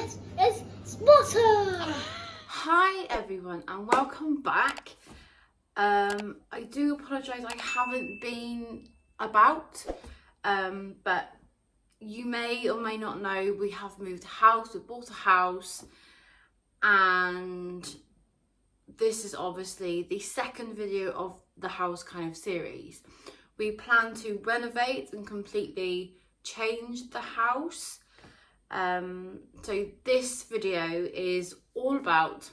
This is Spotter. Hi everyone and welcome back. I do apologise I haven't been about, but you may or may not know we have moved house, we bought a house, and this is obviously the second video of the house kind of series. We plan to renovate and completely change the house. So this video is all about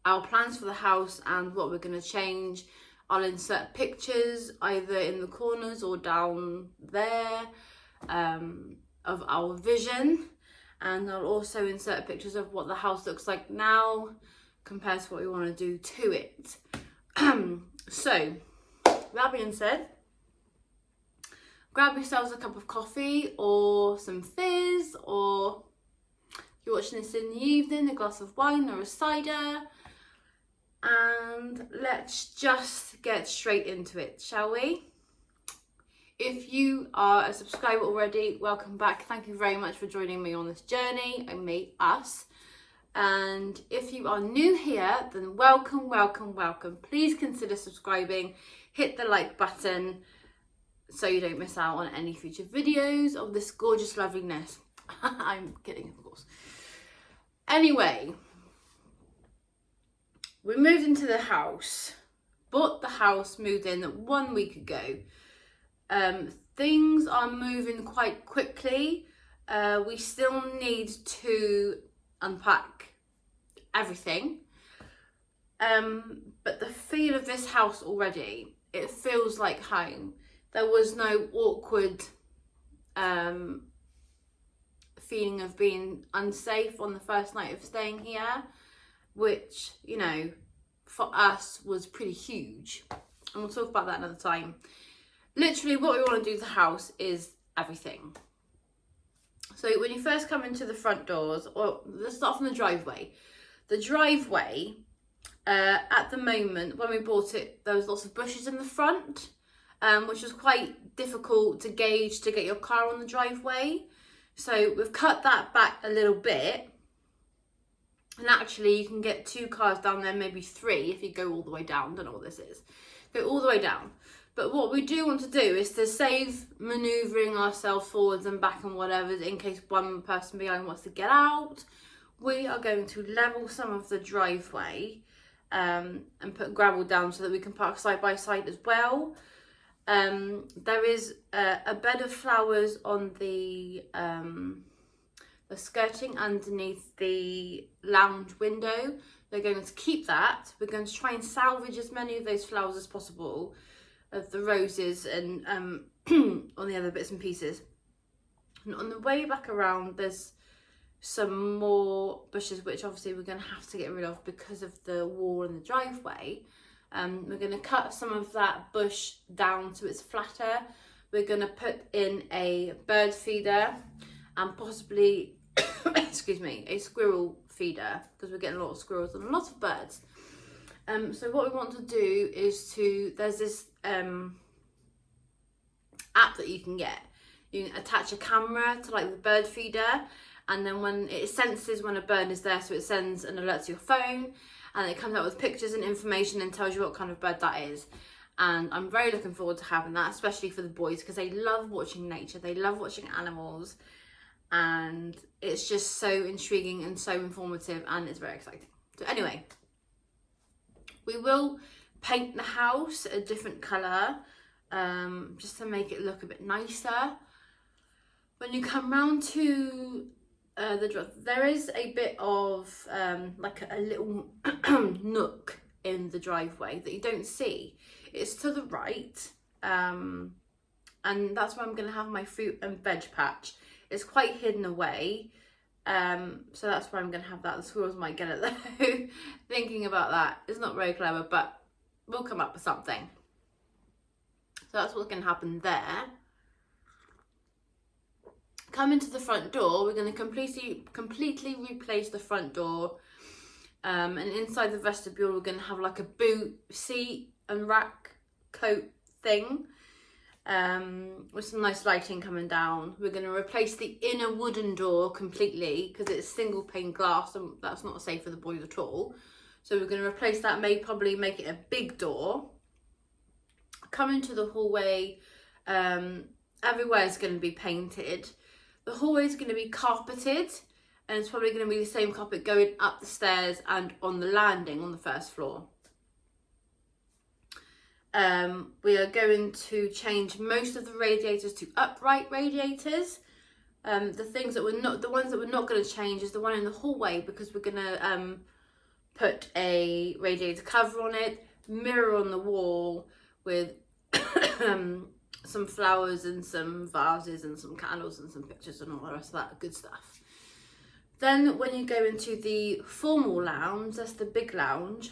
our plans for the house and what we're going to change. I'll insert pictures either in the corners or down there of our vision, and I'll also insert pictures of what the house looks like now compared to what we want to do to it. So that being said, grab yourselves a cup of coffee or some fizz, or if you're watching this in the evening, a glass of wine or a cider, and let's just get straight into it, shall we? If you are a subscriber already, welcome back. Thank you very much for joining me on this journey, and us. And if you are new here, then welcome, welcome, welcome. Please consider subscribing, hit the like button so you don't miss out on any future videos of this gorgeous loveliness. I'm kidding, of course. Anyway, we moved into the house, bought the house, moved in 1 week ago. Things are moving quite quickly. We still need to unpack everything. But the feel of this house already, it feels like home. There was no awkward feeling of being unsafe on the first night of staying here, which, you know, for us was pretty huge. And we'll talk about that another time. Literally what we want to do to the house is everything. So when you first come into the front doors, or let's start from the driveway. The driveway, at the moment, when we bought it, there was lots of bushes in the front, which was quite difficult to gauge to get your car on the driveway. So we've cut that back a little bit. And actually you can get 2 cars down there, maybe 3 if you go all the way down. Don't know what this is. Go all the way down. But what we do want to do is to save manoeuvring ourselves forwards and back and whatever, in case one person behind wants to get out. We are going to level some of the driveway and put gravel down so that we can park side by side as well. There is a bed of flowers on the skirting underneath the lounge window. They're going to keep that. We're going to try and salvage as many of those flowers as possible, of the roses and on the other bits and pieces. And on the way back around, there's some more bushes which obviously we're going to have to get rid of because of the wall in the driveway. We're going to cut some of that bush down so it's flatter. We're going to put in a bird feeder and possibly excuse me, a squirrel feeder, because we're getting a lot of squirrels and a lot of birds. So what we want to do is there's this app that you can get. You can attach a camera to like the bird feeder, and then when it senses when a bird is there, so it sends an alert to your phone, and it comes out with pictures and information and tells you what kind of bird that is. And I'm very looking forward to having that, especially for the boys, because they love watching nature, they love watching animals, and it's just so intriguing and so informative, and it's very exciting. So anyway, we will paint the house a different colour, just to make it look a bit nicer. When you come round to the driveway, there is a bit of like a little nook in the driveway that you don't see. It's to the right, and that's where I'm going to have my fruit and veg patch. It's quite hidden away, so that's where I'm going to have that. The squirrels might get it though. Thinking about that, it's not very clever, but we'll come up with something. So that's what's going to happen there. Come into the front door, we're going to completely replace the front door, and inside the vestibule we're going to have like a boot seat and rack coat thing. with some nice lighting coming down. We're going to replace the inner wooden door completely because it's single pane glass and that's not safe for the boys at all. So we're going to replace that, probably make it a big door. Come into the hallway, everywhere is going to be painted. The hallway is going to be carpeted, and it's probably going to be the same carpet going up the stairs and on the landing on the first floor. We are going to change most of the radiators to upright radiators. The ones that we're not going to change is the one in the hallway, because we're going to put a radiator cover on it, mirror on the wall with some flowers and some vases and some candles and some pictures and all the rest of that good stuff. Then when you go into the formal lounge, that's the big lounge,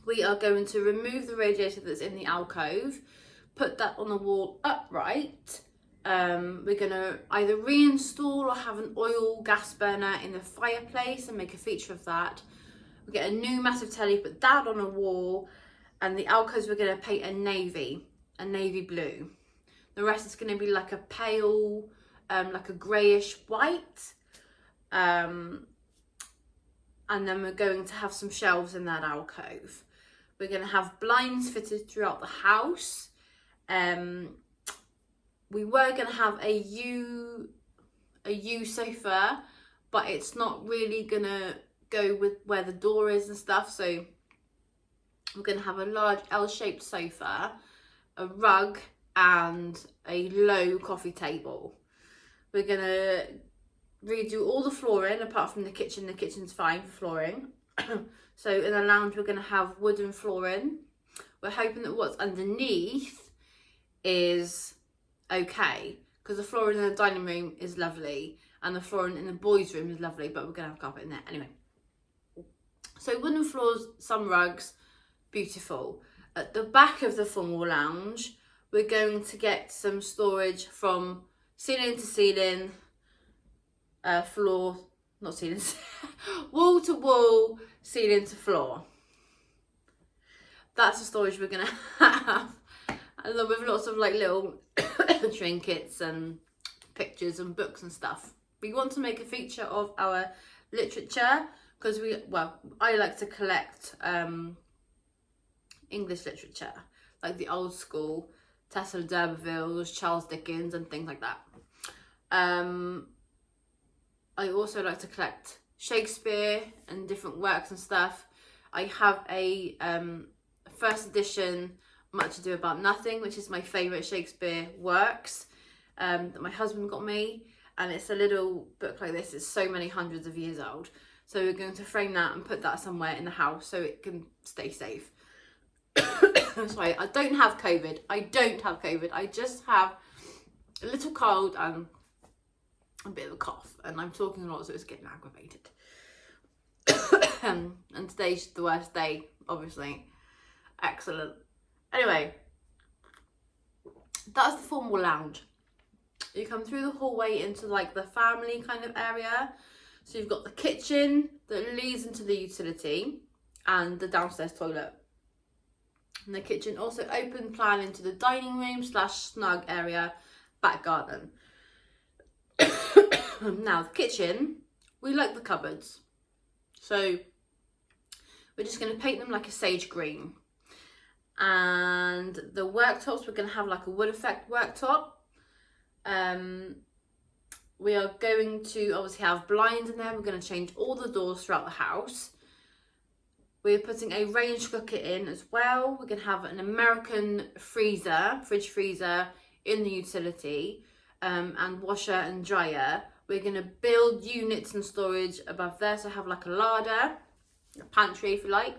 we are going to remove the radiator that's in the alcove, put that on the wall upright. We're going to either reinstall or have an oil gas burner in the fireplace and make a feature of that. We get a new massive telly, put that on a wall, and the alcoves we're going to paint a navy blue. The rest is going to be like a pale, like a greyish white. And then we're going to have some shelves in that alcove. We're going to have blinds fitted throughout the house. We were going to have a U sofa, but it's not really going to go with where the door is and stuff. So we're going to have a large L-shaped sofa, a rug, and a low coffee table. We're going to redo all the flooring apart from the kitchen. The kitchen's fine for flooring. So in the lounge we're going to have wooden flooring. We're hoping that what's underneath is okay, because the flooring in the dining room is lovely and the flooring in the boys' room is lovely, but we're going to have carpet in there anyway. So wooden floors, some rugs, beautiful. At the back of the formal lounge we're going to get some storage from ceiling to ceiling, floor, not ceiling, wall to wall, ceiling to floor. That's the storage we're going to have. And then with lots of like little trinkets and pictures and books and stuff. We want to make a feature of our literature because I like to collect English literature, like the old school, Cecil d'Urbervilles, Charles Dickens and things like that. I also like to collect Shakespeare and different works and stuff. I have a first edition Much Ado About Nothing, which is my favourite Shakespeare works that my husband got me, and it's a little book like this. It's so many hundreds of years old, so we're going to frame that and put that somewhere in the house so it can stay safe. Sorry, I don't have COVID. I just have a little cold and a bit of a cough, and I'm talking a lot, so it's getting aggravated. And today's the worst day, obviously. Excellent. Anyway, that's the formal lounge. You come through the hallway into like the family kind of area. So you've got the kitchen that leads into the utility and the downstairs toilet. And the kitchen also open plan into the dining room / snug area, back garden. Now the kitchen, we like the cupboards. So we're just going to paint them like a sage green. And the worktops, we're going to have like a wood effect worktop. We are going to obviously have blinds in there. We're going to change all the doors throughout the house. We're putting a range cooker in as well. We're going to have an American fridge freezer in the utility, and washer and dryer. We're going to build units and storage above there. So have like a larder, a pantry if you like.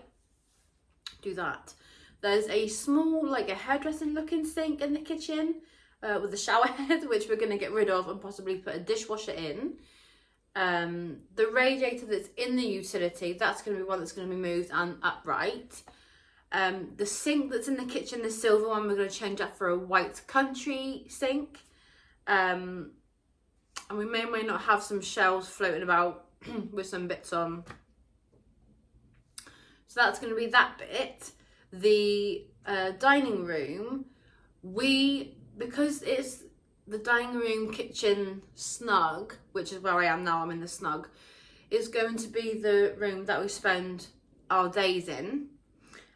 Do that. There's a small, like a hairdressing looking sink in the kitchen with a shower head, which we're going to get rid of and possibly put a dishwasher in. The radiator that's in the utility, that's going to be one that's going to be moved and upright. The sink that's in the kitchen, the silver one, we're going to change that for a white country sink. And we may or may not have some shelves floating about with some bits on. So that's going to be that bit. The dining room, because it's the dining room, kitchen, snug, which is where I am now, I'm in the snug, is going to be the room that we spend our days in.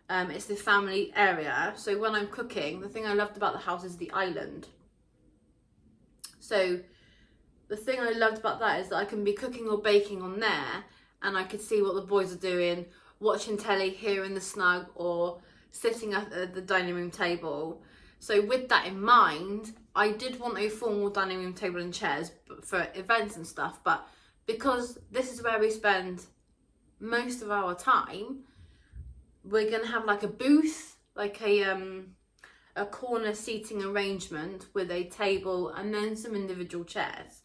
It's the family area. So when I'm cooking, the thing I loved about the house is the island. So the thing I loved about that is that I can be cooking or baking on there, and I could see what the boys are doing, watching telly here in the snug, or sitting at the dining room table. So with that in mind, I did want a formal dining room table and chairs for events and stuff, but because this is where we spend most of our time, we're gonna have like a booth, like a corner seating arrangement with a table and then some individual chairs.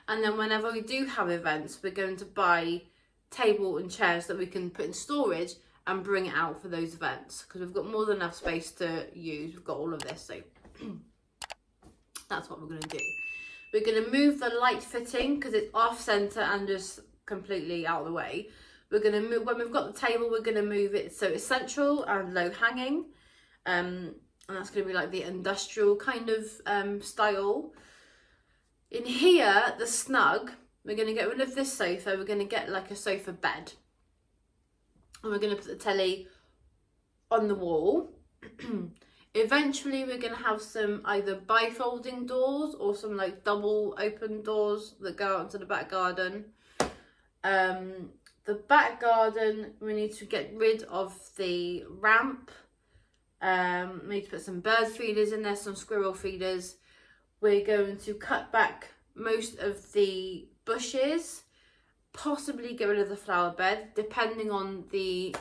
And then whenever we do have events, we're going to buy table and chairs that we can put in storage and bring it out for those events, because we've got more than enough space to use. We've got all of this, so that's what we're going to do. We're going to move the light fitting because it's off center and just completely out of the way. We're going to move, when we've got the table, we're going to move it so it's central and low hanging, and that's going to be like the industrial kind of style. In here, the snug, we're going to get rid of this sofa. We're going to get like a sofa bed, and we're going to put the telly on the wall. Eventually, we're going to have some either bifolding doors or some like double open doors that go out into the back garden. The back garden, we need to get rid of the ramp. We need to put some bird feeders in there, some squirrel feeders. We're going to cut back most of the bushes, possibly get rid of the flower bed, depending on the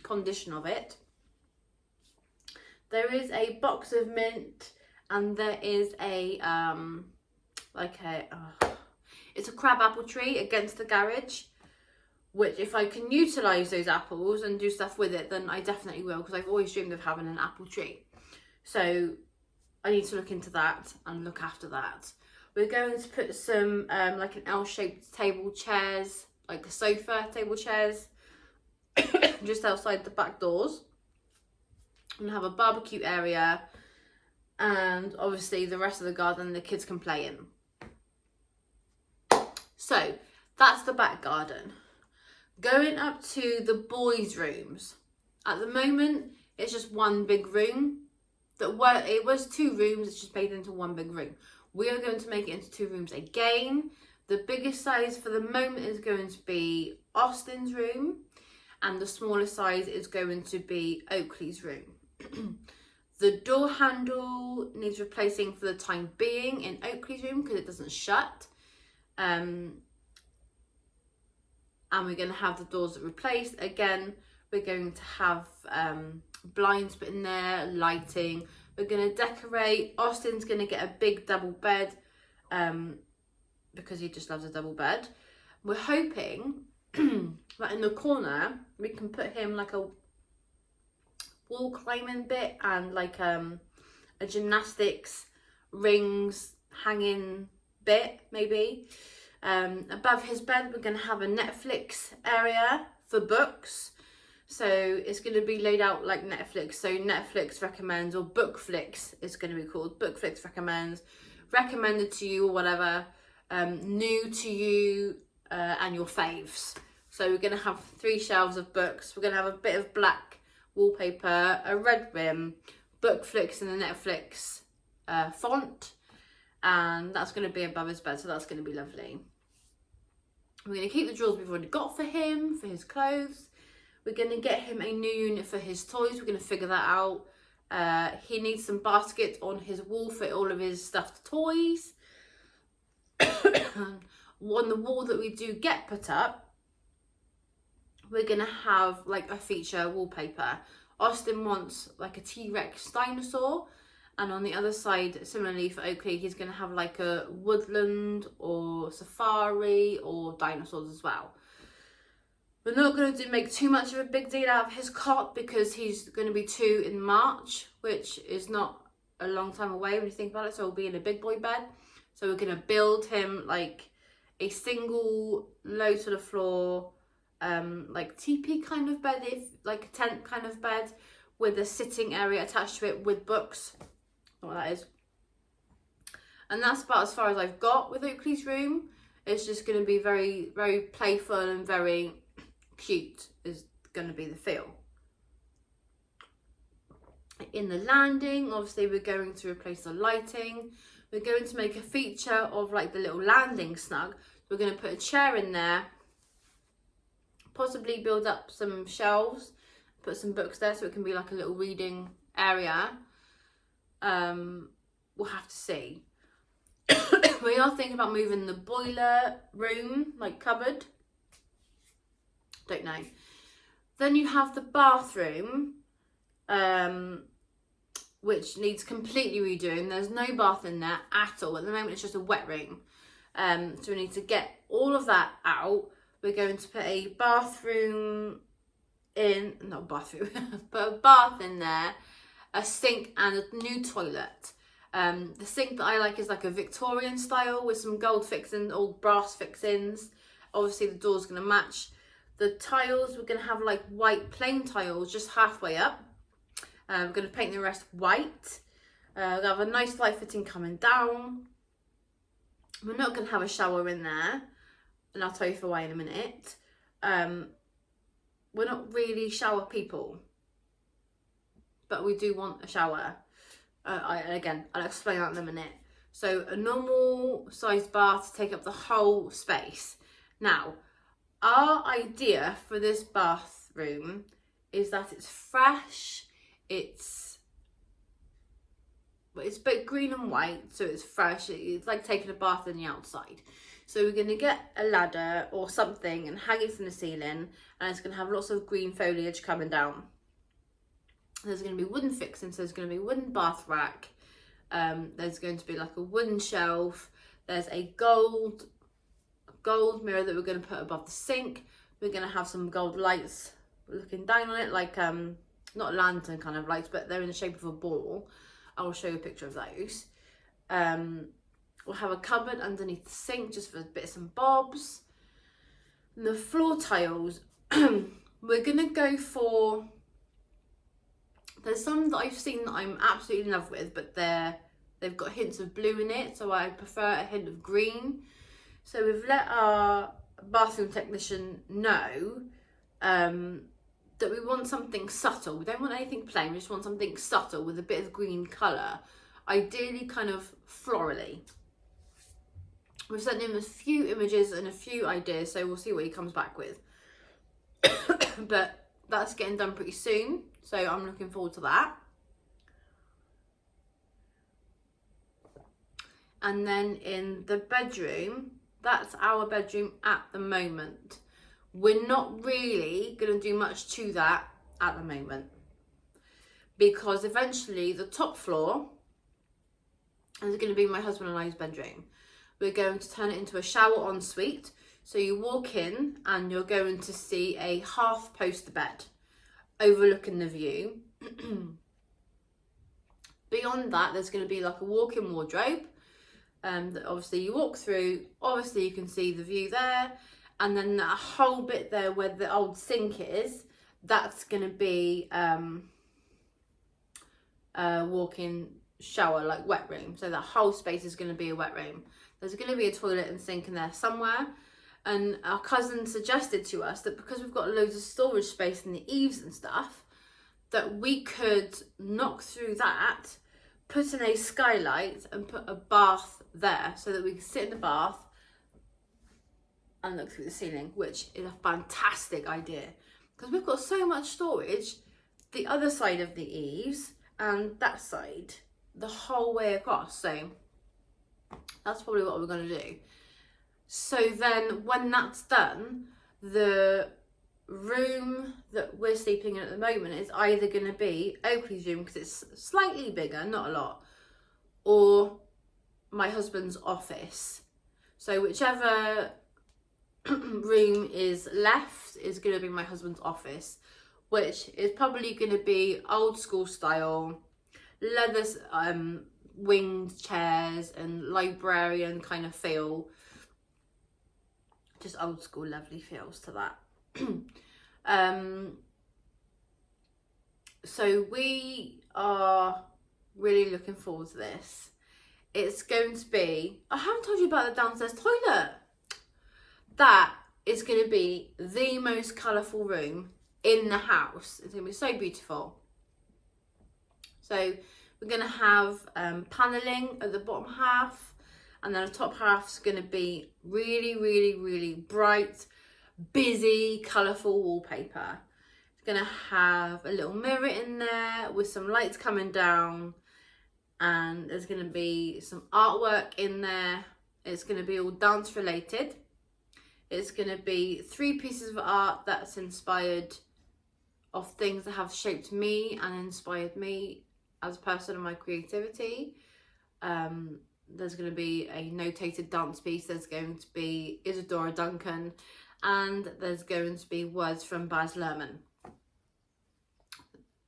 condition of it. There is a box of mint, and there is a it's a crab apple tree against the garage, which if I can utilise those apples and do stuff with it, then I definitely will, because I've always dreamed of having an apple tree. So I need to look into that and look after that. We're going to put some like an L-shaped table chairs, like a sofa table chairs, just outside the back doors. And have a barbecue area, and obviously the rest of the garden the kids can play in. So that's the back garden. Going up to the boys' rooms. At the moment, it's just one big room. It was 2 rooms, it's just made into one big room. We are going to make it into 2 rooms again. The biggest size for the moment is going to be Austin's room, and the smallest size is going to be Oakley's room. The door handle needs replacing for the time being in Oakley's room because it doesn't shut. And we're going to have the doors replaced. Again, we're going to have blinds put in there, lighting. We're going to decorate. Austin's going to get a big double bed because he just loves a double bed. We're hoping that in the corner we can put him like a wall climbing bit and like a gymnastics rings hanging bit maybe. Above his bed we're going to have a Netflix area for books, so it's going to be laid out like Netflix. So Netflix recommends, or Bookflix it's going to be called, Bookflix recommends, recommended to you or whatever, new to you, and your faves. So we're going to have 3 shelves of books. We're going to have a bit of black wallpaper, a red rim, Bookflix and the Netflix font, and that's going to be above his bed, so that's going to be lovely. We're going to keep the drawers we've already got for him, for his clothes. We're going to get him a new unit for his toys. We're going to figure that out. He needs some baskets on his wall for all of his stuffed toys. On the wall that we do get put up, we're going to have like a feature wallpaper. Austin wants like a T-Rex dinosaur, and on the other side, similarly for Oakley, he's going to have like a woodland or safari or dinosaurs as well. We're not going to make too much of a big deal out of his cot because he's going to be 2 in March, which is not a long time away when you think about it, so he'll be in a big boy bed. So we're going to build him like a single low to the floor like teepee kind of bed, if like a tent kind of bed with a sitting area attached to it with books what that is. And that's about as far as I've got with Oakley's room. It's just going to be very, very playful and very cute is going to be the feel. In the landing, obviously we're going to replace the lighting. We're going to make a feature of like the little landing snug. We're going to put a chair in there, possibly build up some shelves, put some books there so it can be like a little reading area. We'll have to see. We are thinking about moving the boiler room, like cupboard. Don't know. Then you have the bathroom, which needs completely redoing. There's no bath in there at all. At the moment, it's just a wet room. So we need to get all of that out. We're going to put a bathroom in, not bathroom, but a bath in there, a sink and a new toilet. The sink that I like is like a Victorian style with some gold fixings, old brass fixings. Obviously the door's going to match. The tiles, we're going to have like white plain tiles just halfway up. We're going to paint the rest white. We'll have a nice light fitting coming down. We're not going to have a shower in there, and I'll tell you for why in a minute. We're not really shower people, but we do want a shower. Again, I'll explain that in a minute. So a normal sized bath to take up the whole space. Now, our idea for this bathroom is that it's fresh, it's both green and white, so it's fresh. It's like taking a bath in the outside. So we're going to get a ladder or something and hang it from the ceiling, and it's going to have lots of green foliage coming down. There's going to be wooden fixings, so there's going to be a wooden bath rack. There's going to be like a wooden shelf. There's a gold mirror that we're going to put above the sink. We're going to have some gold lights looking down on it, like not lantern kind of lights, but they're in the shape of a ball. I will show you a picture of those. We'll have a cupboard underneath the sink just for bits and bobs. And the floor tiles, we're going to go for... There's some that I've seen that I'm absolutely in love with, but they've got hints of blue in it, so I prefer a hint of green. So we've let our bathroom technician know that we want something subtle. We don't want anything plain, we just want something subtle with a bit of green colour. Ideally kind of florally. We've sent him a few images and a few ideas, so we'll see what he comes back with. But that's getting done pretty soon, so I'm looking forward to that. And then in the bedroom, that's our bedroom at the moment. We're not really going to do much to that at the moment, because eventually the top floor is going to be my husband and I's bedroom. We're going to turn it into a shower ensuite. So you walk in and you're going to see a half poster bed overlooking the view. Beyond that, there's going to be like a walk-in wardrobe that obviously you walk through. Obviously you can see the view there, and then that whole bit there where the old sink is, that's going to be a walk-in shower, like wet room. So that whole space is going to be a wet room. There's going to be a toilet and sink in there somewhere. And our cousin suggested to us that because we've got loads of storage space in the eaves and stuff, that we could knock through that, put in a skylight and put a bath there so that we can sit in the bath and look through the ceiling, which is a fantastic idea. Because we've got so much storage, the other side of the eaves and that side, the whole way across. So that's probably what we're going to do. So then when that's done, the room that we're sleeping in at the moment is either going to be Oakley's room, because it's slightly bigger, not a lot, or my husband's office. So whichever room is left is going to be my husband's office, which is probably going to be old school style, leather winged chairs and librarian kind of feel. Just old school lovely feels to that. So we are really looking forward to this. It's going to be, I haven't told you about the downstairs toilet. That is going to be the most colourful room in the house. It's going to be so beautiful. So we're going to have panelling at the bottom half, and then the top half's going to be really, really, really bright, busy, colourful wallpaper. It's going to have a little mirror in there with some lights coming down, and there's going to be some artwork in there. It's going to be all dance related. It's going to be 3 pieces of art that's inspired of things that have shaped me and inspired me as a person and my creativity. There's going to be a notated dance piece. There's going to be Isadora Duncan, and there's going to be words from Baz Luhrmann.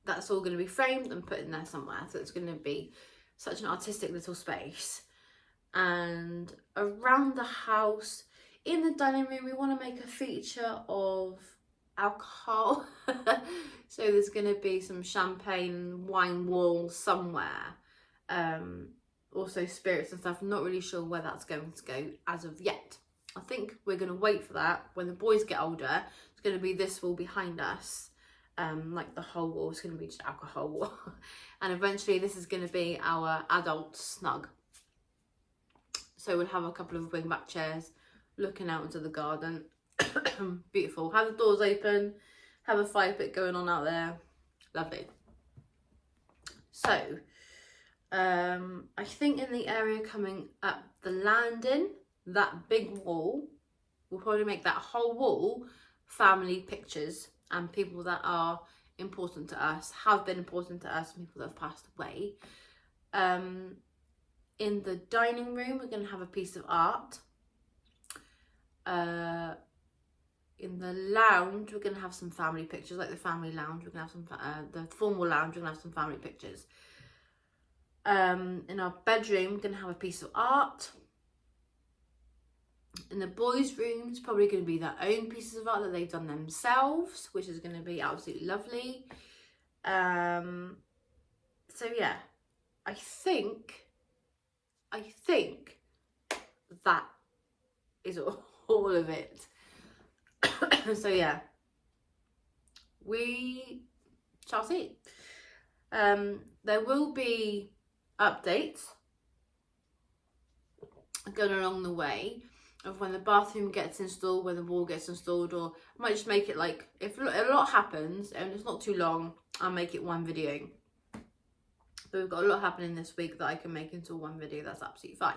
That's all going to be framed and put in there somewhere. So it's going to be such an artistic little space. And around the house, in the dining room, we want to make a feature of alcohol. So there's going to be some champagne wine walls somewhere. Also spirits and stuff. I'm not really sure where that's going to go as of yet. I think we're going to wait for that. When the boys get older, it's going to be this wall behind us. Like the whole wall is going to be just alcohol wall. And eventually this is going to be our adult snug. So we'll have a couple of wingback chairs looking out into the garden. Beautiful. Have the doors open, have a fire pit going on out there. Lovely. So I think in the area coming up the landing, that big wall, we'll probably make that whole wall family pictures and people that are important to us, have been important to us, people that have passed away. In the dining room, we're going to have a piece of art. In the lounge, we're going to have some family pictures, like the family lounge. We're going to have some, the formal lounge, we're going to have some family pictures. In our bedroom, we're going to have a piece of art. In the boys' room, it's probably going to be their own pieces of art that they've done themselves, which is going to be absolutely lovely. So yeah, I think that is all of it. So yeah, we shall see. There will be updates going along the way of when the bathroom gets installed, when the wall gets installed, or I might just make it like, if a lot happens and it's not too long, I'll make it one video. But we've got a lot happening this week that I can make into one video. That's absolutely fine.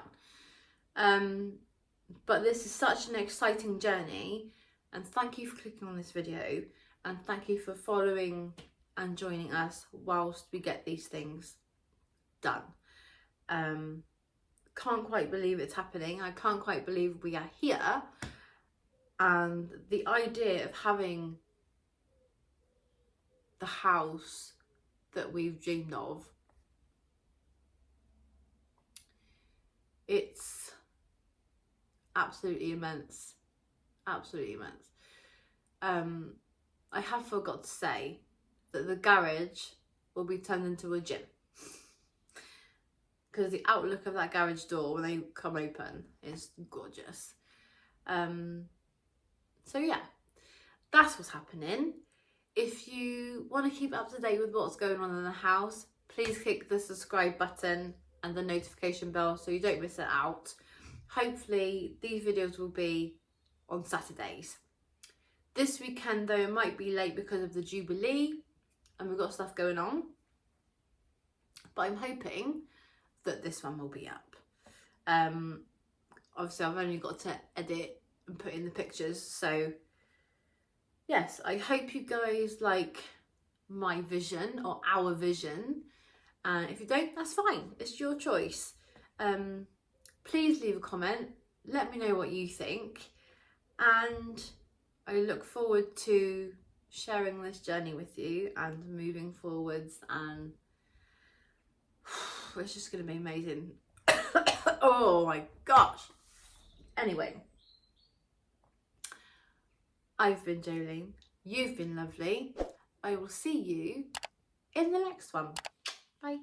But this is such an exciting journey, and thank you for clicking on this video, and thank you for following and joining us whilst we get these things done. Can't quite believe it's happening. I can't quite believe we are here, and the idea of having the house that we've dreamed of, it's absolutely immense. Absolutely immense. I have forgot to say that the garage will be turned into a gym, because the outlook of that garage door when they come open is gorgeous. So yeah, that's what's happening. If you want to keep up to date with what's going on in the house, please click the subscribe button and the notification bell so you don't miss it out. Hopefully these videos will be on Saturdays. This weekend though, it might be late because of the Jubilee and we've got stuff going on, but I'm hoping that this one will be up. Obviously I've only got to edit and put in the pictures, so yes, I hope you guys like my vision or our vision, and if you don't, that's fine, it's your choice. Please leave a comment, let me know what you think, and I look forward to sharing this journey with you and moving forwards, and it's just going to be amazing. Oh my gosh. Anyway, I've been Jolene, you've been lovely. I will see you in the next one. Bye.